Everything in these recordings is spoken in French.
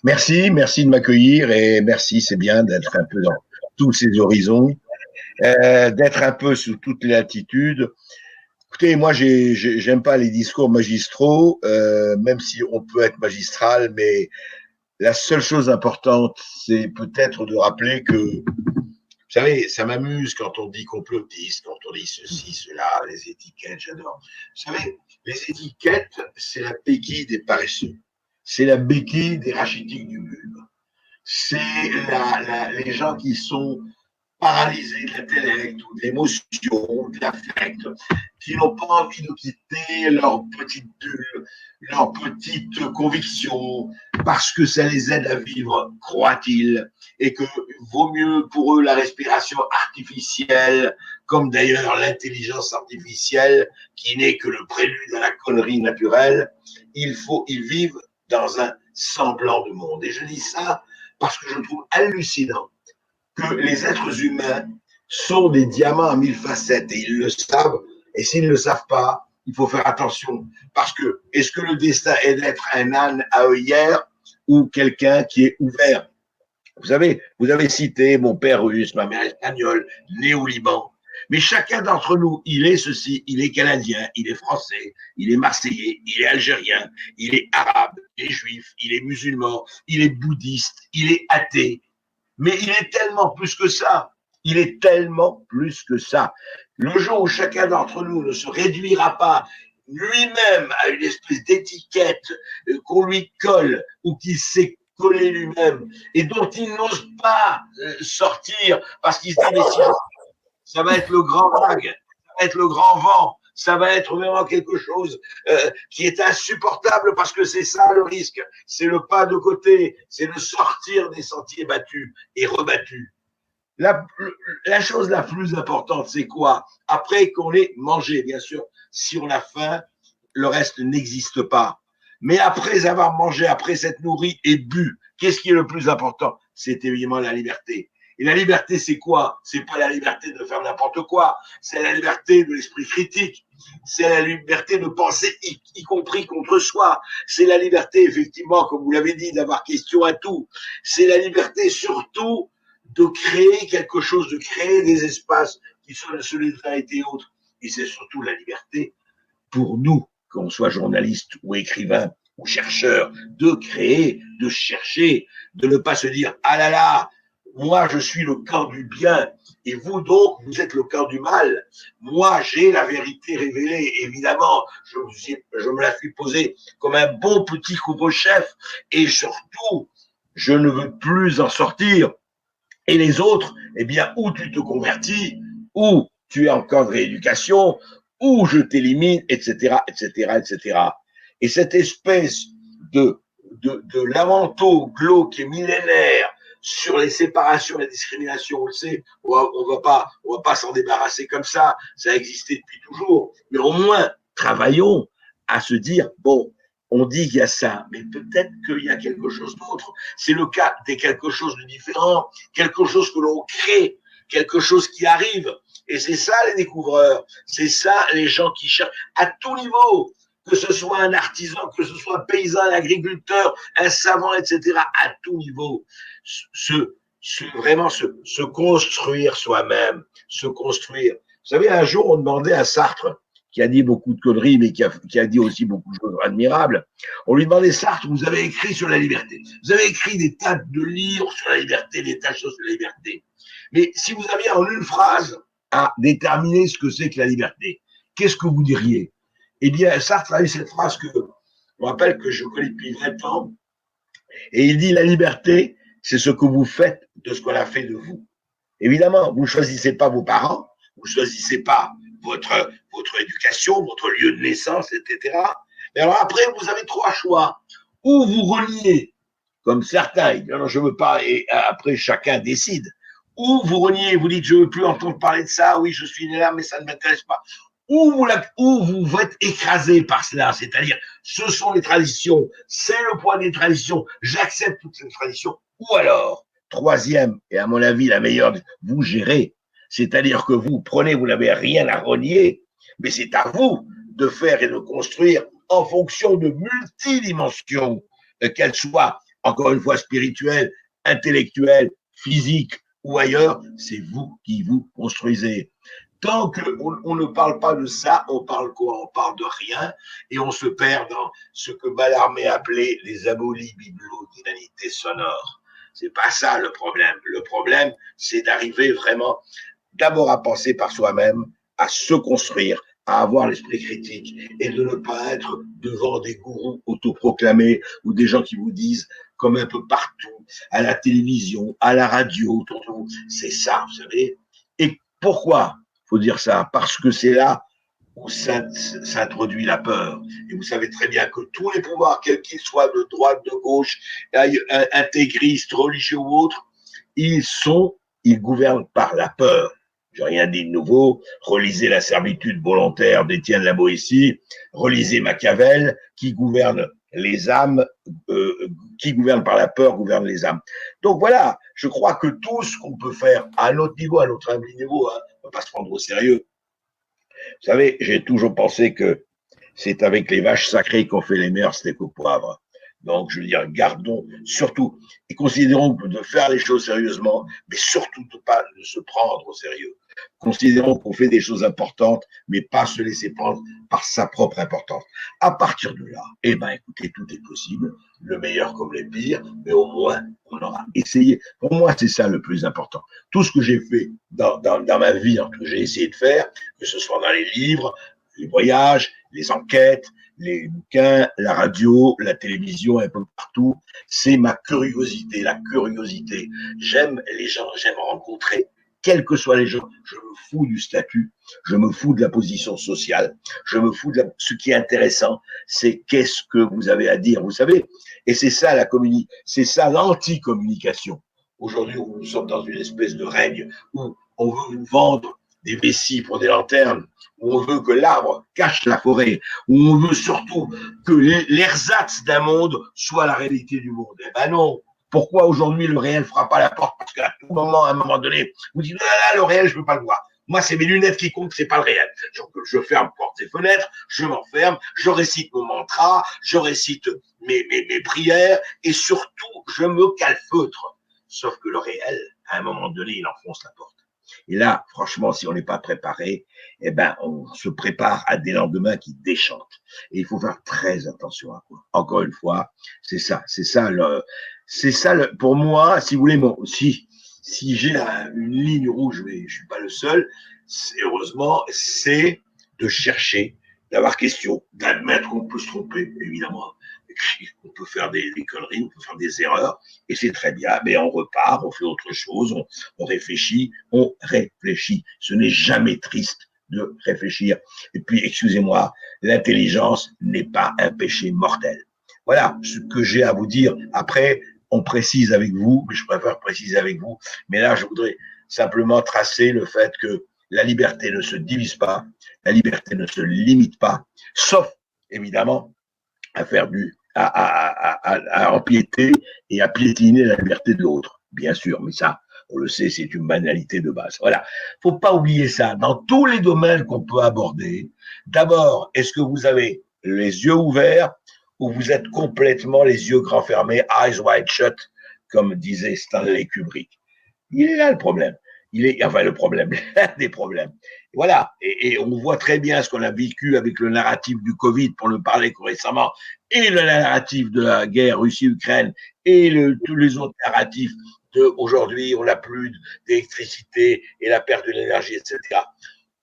Merci de m'accueillir et merci, c'est bien d'être un peu dans tous ces horizons, d'être un peu sous toutes les latitudes. Écoutez, moi, j'aime pas les discours magistraux, même si on peut être magistral, mais la seule chose importante, c'est peut-être de rappeler que, vous savez, ça m'amuse quand on dit complotiste, quand on dit ceci, cela, les étiquettes, j'adore. Vous savez, les étiquettes, c'est la béquille des paresseux, c'est la béquille des rachitiques du bulbe. C'est les gens qui sont paralysés de l'intellect ou de l'émotion, de l'affect, qui n'ont pas envie de quitter leur petite bulle, leur petite conviction, parce que ça les aide à vivre, croient-ils, et que vaut mieux pour eux la respiration artificielle, comme d'ailleurs l'intelligence artificielle, qui n'est que le prélude à la connerie naturelle. Ils vivent dans un semblant de monde. Et je dis ça parce que je trouve hallucinant que les êtres humains sont des diamants à mille facettes et ils le savent. Et s'ils ne le savent pas, il faut faire attention. Parce que, est-ce que le destin est d'être un âne à œillère ou quelqu'un qui est ouvert? Vous avez cité mon père russe, ma mère espagnole, né au Liban. Mais chacun d'entre nous, il est ceci, il est canadien, il est français, il est marseillais, il est algérien, il est arabe, il est juif, il est musulman, il est bouddhiste, il est athée. Mais il est tellement plus que ça. Il est tellement plus que ça. Le jour où chacun d'entre nous ne se réduira pas lui-même à une espèce d'étiquette qu'on lui colle ou qu'il s'est collé lui-même et dont il n'ose pas sortir parce qu'il se dit mais si ça va être le grand vague, ça va être le grand vent, ça va être vraiment quelque chose qui est insupportable parce que c'est ça le risque, c'est le pas de côté, c'est de sortir des sentiers battus et rebattus. La, la chose la plus importante, c'est quoi? Après qu'on ait mangé, bien sûr, si on a faim, le reste n'existe pas. Mais après avoir mangé, après s'être nourri et bu, qu'est-ce qui est le plus important? C'est évidemment la liberté. Et la liberté, c'est quoi? C'est pas la liberté de faire n'importe quoi. C'est la liberté de l'esprit critique. C'est la liberté de penser, y compris contre soi. C'est la liberté, effectivement, comme vous l'avez dit, d'avoir question à tout. C'est la liberté, surtout, de créer quelque chose, de créer des espaces qui sont la solidarité et autres. Et c'est surtout la liberté pour nous, qu'on soit journaliste ou écrivain ou chercheur, de créer, de chercher, de ne pas se dire ah là là, moi je suis le camp du bien et vous donc vous êtes le camp du mal. Moi j'ai la vérité révélée, évidemment, je me la suis posée comme un bon petit couvre-chef et surtout je ne veux plus en sortir. Et les autres, eh bien, ou tu te convertis, ou tu es en camp de rééducation, ou je t'élimine, etc., etc., etc. Et cette espèce de lamento glauque et millénaire sur les séparations et les discriminations, on le sait, on va pas s'en débarrasser comme ça a existé depuis toujours, mais au moins, travaillons à se dire, bon, on dit qu'il y a ça, mais peut-être qu'il y a quelque chose d'autre. C'est le cas de quelque chose de différent, quelque chose que l'on crée, quelque chose qui arrive. Et c'est ça les découvreurs, c'est ça les gens qui cherchent à tout niveau, que ce soit un artisan, que ce soit un paysan, un agriculteur, un savant, etc., à tout niveau. Vraiment se construire soi-même, se construire. Vous savez, un jour, on demandait à Sartre, qui a dit beaucoup de conneries, mais qui a dit aussi beaucoup de choses admirables. On lui demandait, Sartre, vous avez écrit sur la liberté. Vous avez écrit des tas de livres sur la liberté, des tas de choses sur la liberté. Mais si vous aviez en une phrase à déterminer ce que c'est que la liberté, qu'est-ce que vous diriez? Eh bien, Sartre a eu cette phrase que je me rappelle que je connais depuis 20 ans, et il dit, la liberté, c'est ce que vous faites de ce qu'on a fait de vous. Évidemment, vous ne choisissez pas vos parents, vous ne choisissez pas votre éducation, votre lieu de naissance, etc. Mais alors après, vous avez trois choix. Ou vous reniez, comme certains, ils disent non, je ne veux pas, et après chacun décide. Ou vous reniez, vous dites je ne veux plus entendre parler de ça, oui, je suis né là, mais ça ne m'intéresse pas. Ou vous êtes écrasé par cela, c'est-à-dire ce sont les traditions, c'est le poids des traditions, j'accepte toutes ces traditions. Ou alors, troisième, et à mon avis la meilleure, vous gérez. C'est-à-dire que vous prenez, vous n'avez rien à renier, mais c'est à vous de faire et de construire en fonction de multidimensions, qu'elles soient encore une fois spirituelle, intellectuelle, physique ou ailleurs, c'est vous qui vous construisez. Tant qu'on ne parle pas de ça, on parle quoi? On parle de rien et on se perd dans ce que Mallarmé appelait les abolies bibliodynamités sonores. C'est pas ça le problème. Le problème, c'est d'arriver vraiment d'abord à penser par soi-même, à se construire, à avoir l'esprit critique et de ne pas être devant des gourous autoproclamés ou des gens qui vous disent, comme un peu partout, à la télévision, à la radio, autour de vous. C'est ça, vous savez. Et pourquoi faut dire ça? Parce que c'est là où s'introduit la peur. Et vous savez très bien que tous les pouvoirs, quels qu'ils soient, de droite, de gauche, intégristes, religieux ou autres, ils gouvernent par la peur. J'ai rien dit de nouveau. Relisez La servitude volontaire d'Étienne La Boétie, relisez Machiavel, qui gouverne les âmes, qui gouverne par la peur, gouverne les âmes. Donc voilà, je crois que tout ce qu'on peut faire à notre niveau, à notre humble niveau, hein, on ne va pas se prendre au sérieux. Vous savez, j'ai toujours pensé que c'est avec les vaches sacrées qu'on fait les meilleurs steaks au poivre. Donc, je veux dire, gardons surtout et considérons de faire les choses sérieusement, mais surtout de pas de se prendre au sérieux. Considérons qu'on fait des choses importantes, mais pas se laisser prendre par sa propre importance. À partir de là, eh ben, écoutez, tout est possible, le meilleur comme les pires, mais au moins, on aura essayé. Pour moi, c'est ça le plus important. Tout ce que j'ai fait dans ma vie, que j'ai essayé de faire, que ce soit dans les livres, les voyages, les enquêtes, les bouquins, la radio, la télévision, un peu partout, c'est ma curiosité, la curiosité. J'aime les gens, j'aime rencontrer, quels que soient les gens. Je me fous du statut, je me fous de la position sociale, je me fous de ce qui est intéressant, c'est qu'est-ce que vous avez à dire, vous savez. Et c'est ça c'est ça l'anti-communication. Aujourd'hui, nous sommes dans une espèce de règne où on veut nous vendre des vessies pour des lanternes, où on veut que l'arbre cache la forêt, où on veut surtout que l'ersatz d'un monde soit la réalité du monde. Eh ben non. Pourquoi aujourd'hui le réel frappe à la porte? Parce qu'à tout moment, à un moment donné, vous dites, ah, le réel, je ne peux pas le voir. Moi, c'est mes lunettes qui comptent, c'est pas le réel. Je ferme portes et fenêtres, je m'enferme, je récite mon mantra, je récite mes prières, et surtout, je me calfeutre. Sauf que le réel, à un moment donné, il enfonce la porte. Et là, franchement, si on n'est pas préparé, eh ben, on se prépare à des lendemains qui déchantent. Et il faut faire très attention à quoi. Encore une fois, c'est ça pour moi, si vous voulez, si j'ai une ligne rouge, mais je suis pas le seul, heureusement, c'est de chercher, d'avoir question, d'admettre qu'on peut se tromper, évidemment. On peut faire des conneries, on peut faire des erreurs, et c'est très bien, mais on repart, on fait autre chose, on réfléchit, on réfléchit. Ce n'est jamais triste de réfléchir. Et puis, excusez-moi, l'intelligence n'est pas un péché mortel. Voilà ce que j'ai à vous dire. Après, on précise avec vous, mais je préfère préciser avec vous, mais là, je voudrais simplement tracer le fait que la liberté ne se divise pas, la liberté ne se limite pas, sauf, évidemment, à faire à empiéter et à piétiner la liberté de l'autre, bien sûr, mais ça, on le sait, c'est une banalité de base. Voilà, faut pas oublier ça. Dans tous les domaines qu'on peut aborder, d'abord, est-ce que vous avez les yeux ouverts ou vous êtes complètement les yeux grands fermés, eyes wide shut, comme disait Stanley Kubrick? Il est là le problème. Le problème, l'un des problèmes. Voilà. Et on voit très bien ce qu'on a vécu avec le narratif du Covid, pour ne parler que récemment, et le narratif de la guerre Russie-Ukraine, et tous les autres narratifs aujourd'hui, on n'a plus d'électricité et la perte de l'énergie, etc.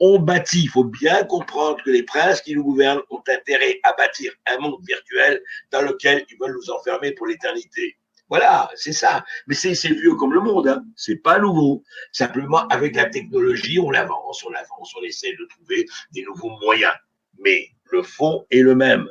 On bâtit, il faut bien comprendre que les princes qui nous gouvernent ont intérêt à bâtir un monde virtuel dans lequel ils veulent nous enfermer pour l'éternité. Voilà, c'est ça. Mais c'est vieux comme le monde, hein. C'est pas nouveau. Simplement, avec la technologie, on avance, on essaie de trouver des nouveaux moyens. Mais le fond est le même.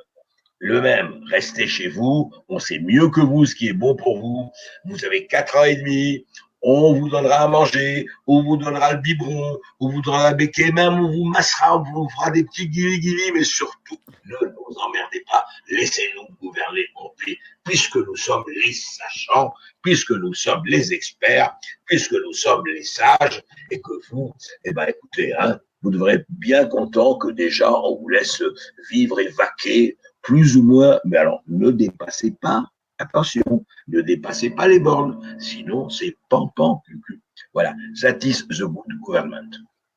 Le même. Restez chez vous. On sait mieux que vous ce qui est bon pour vous. Vous avez 4 ans et demi. On vous donnera à manger, on vous donnera le biberon, on vous donnera la béquille, même on vous massera, on vous fera des petits guilis, mais surtout, ne nous emmerdez pas, laissez-nous gouverner en paix, puisque nous sommes les sachants, puisque nous sommes les experts, puisque nous sommes les sages, et que vous, eh ben écoutez, hein, vous devrez être bien content que déjà on vous laisse vivre et vaquer, plus ou moins, mais alors ne dépassez pas attention, ne dépassez pas les bornes, sinon c'est pan-pan, cucu. Voilà, that is the good government.